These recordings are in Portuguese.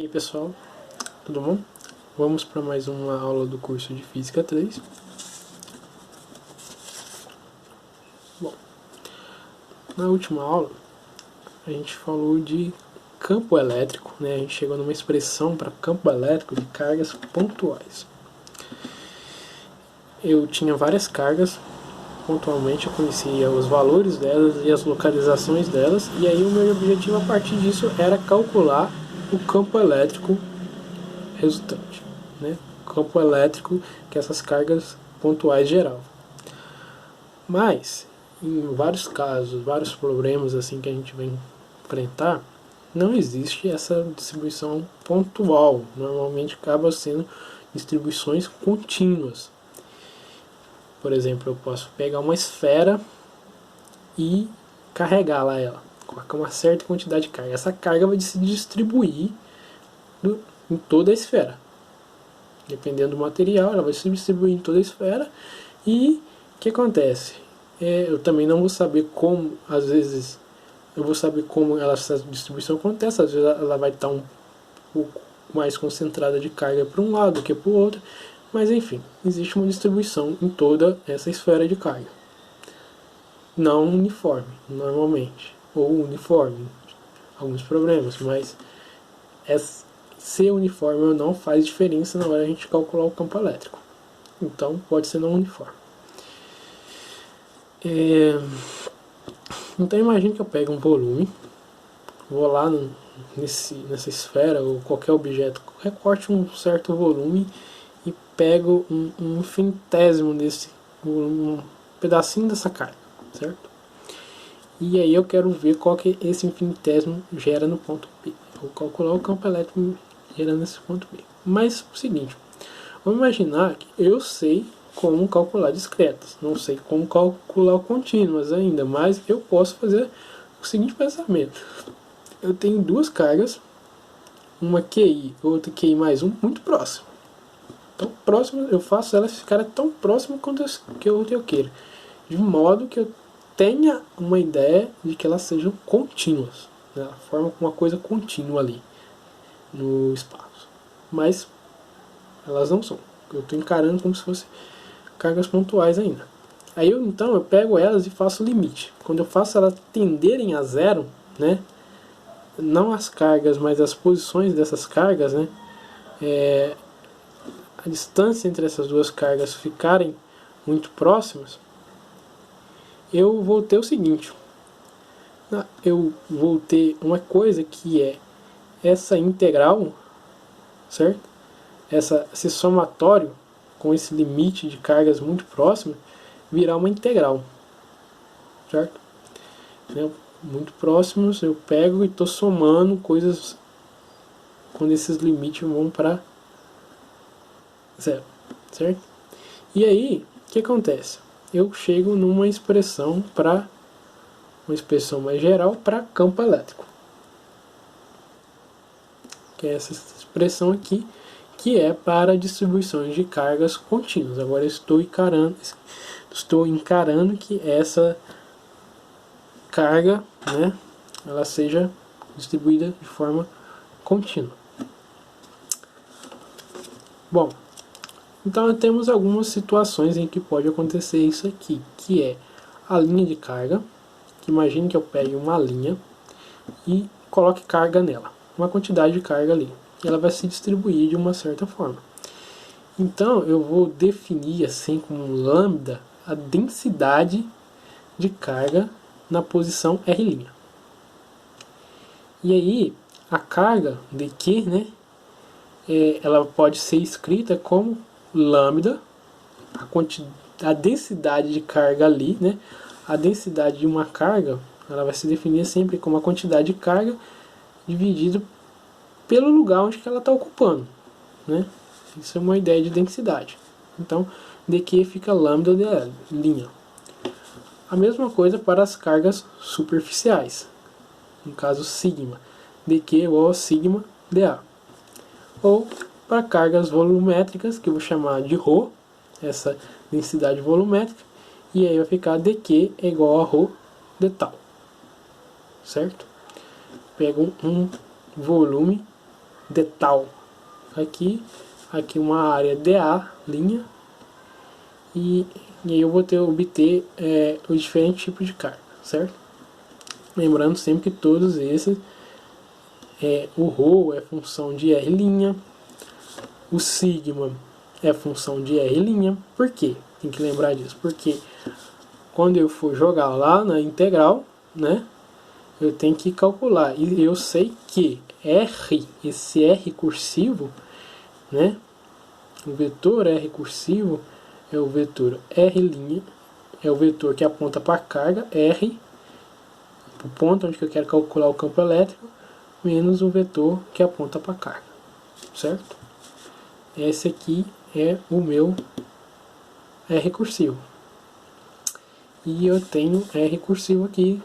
E aí pessoal, tudo bom? Vamos para mais uma aula do curso de Física 3. Bom, na última aula a gente falou de campo elétrico, né? A gente chegou numa expressão para campo elétrico de cargas pontuais. Eu tinha várias cargas, pontualmente eu conhecia os valores delas e as localizações delas, e aí o meu objetivo a partir disso era calcular o campo elétrico resultante, né? Campo elétrico que essas cargas pontuais geravam. Mas, em vários casos, vários problemas assim que a gente vai enfrentar, não existe essa distribuição pontual. Normalmente acaba sendo distribuições contínuas. Por exemplo, eu posso pegar uma esfera e carregar lá ela, colocar uma certa quantidade de carga. Essa carga vai se distribuir em toda a esfera. Dependendo do material, ela vai se distribuir em toda a esfera. E o que acontece? Eu também não vou saber como, às vezes, eu vou saber como essa distribuição acontece. Às vezes ela vai estar um pouco mais concentrada de carga para um lado do que para o outro. Mas enfim, existe uma distribuição em toda essa esfera de carga. Não uniforme, normalmente. Ou uniforme, alguns problemas, mas ser uniforme ou não faz diferença na hora de a gente calcular o campo elétrico. Então pode ser não uniforme. Então imagine que eu pego um volume, vou lá nessa esfera ou qualquer objeto, recorte um certo volume e pego um infinitésimo desse volume, um pedacinho dessa carga, certo? E aí eu quero ver qual que esse infinitésimo gera no ponto B. Vou calcular o campo elétrico gerando nesse ponto B. Mas o seguinte, vamos imaginar que eu sei como calcular discretas, não sei como calcular contínuas ainda, mas eu posso fazer o seguinte pensamento. Eu tenho duas cargas, uma QI, outra QI mais um, muito próximo. Tão próximo, eu faço elas ficarem tão próximas quanto eu queira, de modo que eu tenha uma ideia de que elas sejam contínuas, né? Forma uma coisa contínua ali no espaço, mas elas não são. Eu estou encarando como se fosse cargas pontuais ainda. Aí então eu pego elas e faço limite. Quando eu faço elas tenderem a zero, né? Não as cargas, mas as posições dessas cargas, né? A distância entre essas duas cargas ficarem muito próximas, eu vou ter o seguinte. Eu vou ter uma coisa que é essa integral, certo? Esse somatório com esse limite de cargas muito próximas virar uma integral, certo? Muito próximos, eu pego e estou somando coisas quando esses limites vão para zero, certo? E aí, o que acontece? Eu chego numa expressão para uma expressão mais geral para campo elétrico, que é essa expressão aqui, que é para distribuições de cargas contínuas. Agora estou encarando que essa carga, né, ela seja distribuída de forma contínua. Bom, então temos algumas situações em que pode acontecer isso aqui, que é a linha de carga. Imagine que eu pegue uma linha e coloque carga nela, uma quantidade de carga ali. E ela vai se distribuir de uma certa forma. Então eu vou definir assim como lambda a densidade de carga na posição R'. E aí a carga de Q, né, ela pode ser escrita como lambda, a densidade de carga ali, né? A densidade de uma carga, ela vai se definir sempre como a quantidade de carga dividido pelo lugar onde ela está ocupando, né? Isso é uma ideia de densidade. Então, dq fica lambda de linha. A mesma coisa para as cargas superficiais, no caso sigma, dq igual a sigma dA. Ou para cargas volumétricas, que eu vou chamar de ρ, essa densidade volumétrica, e aí vai ficar dq é igual a ρ de tal, certo? Pego um volume de tal aqui, aqui uma área DA, linha, e aí eu vou obter os diferentes tipos de carga, certo? Lembrando sempre que todos esses, o ρ é função de R', o sigma é função de R'. Por quê? Tem que lembrar disso, porque quando eu for jogar lá na integral, né, eu tenho que calcular, e eu sei que R, esse R cursivo, né, o vetor R cursivo é o vetor R', é o vetor que aponta para a carga, R, o ponto onde eu quero calcular o campo elétrico, menos o vetor que aponta para a carga, certo? Esse aqui é o meu R cursivo. E eu tenho R cursivo aqui,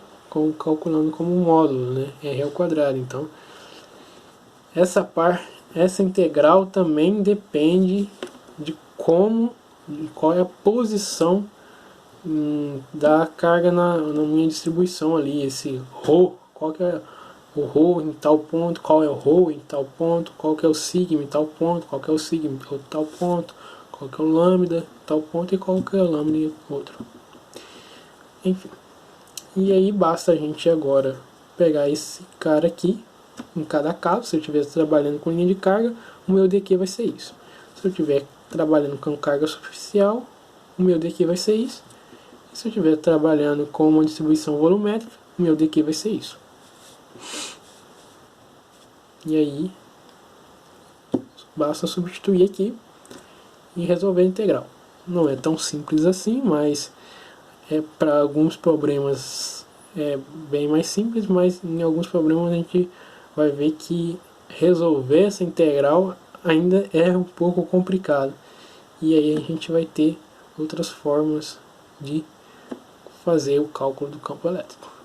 calculando como módulo, né? R ao quadrado. Então, essa integral também depende de qual é a posição da carga na minha distribuição ali, esse ρ, qual que é o ρ em tal ponto, qual é o ρ em tal ponto, qual que é o sigma em tal ponto, qual que é o sigma em tal ponto, qual que é o lambda em tal ponto e qual que é o lambda em outro. Enfim. E aí basta a gente agora pegar esse cara aqui, em cada caso, se eu estiver trabalhando com linha de carga, o meu dq vai ser isso. Se eu estiver trabalhando com carga superficial, o meu dq vai ser isso. E se eu estiver trabalhando com uma distribuição volumétrica, o meu dq vai ser isso. E aí, basta substituir aqui e resolver a integral. Não é tão simples assim, mas para alguns problemas é bem mais simples, mas em alguns problemas a gente vai ver que resolver essa integral ainda é um pouco complicado. E aí a gente vai ter outras formas de fazer o cálculo do campo elétrico.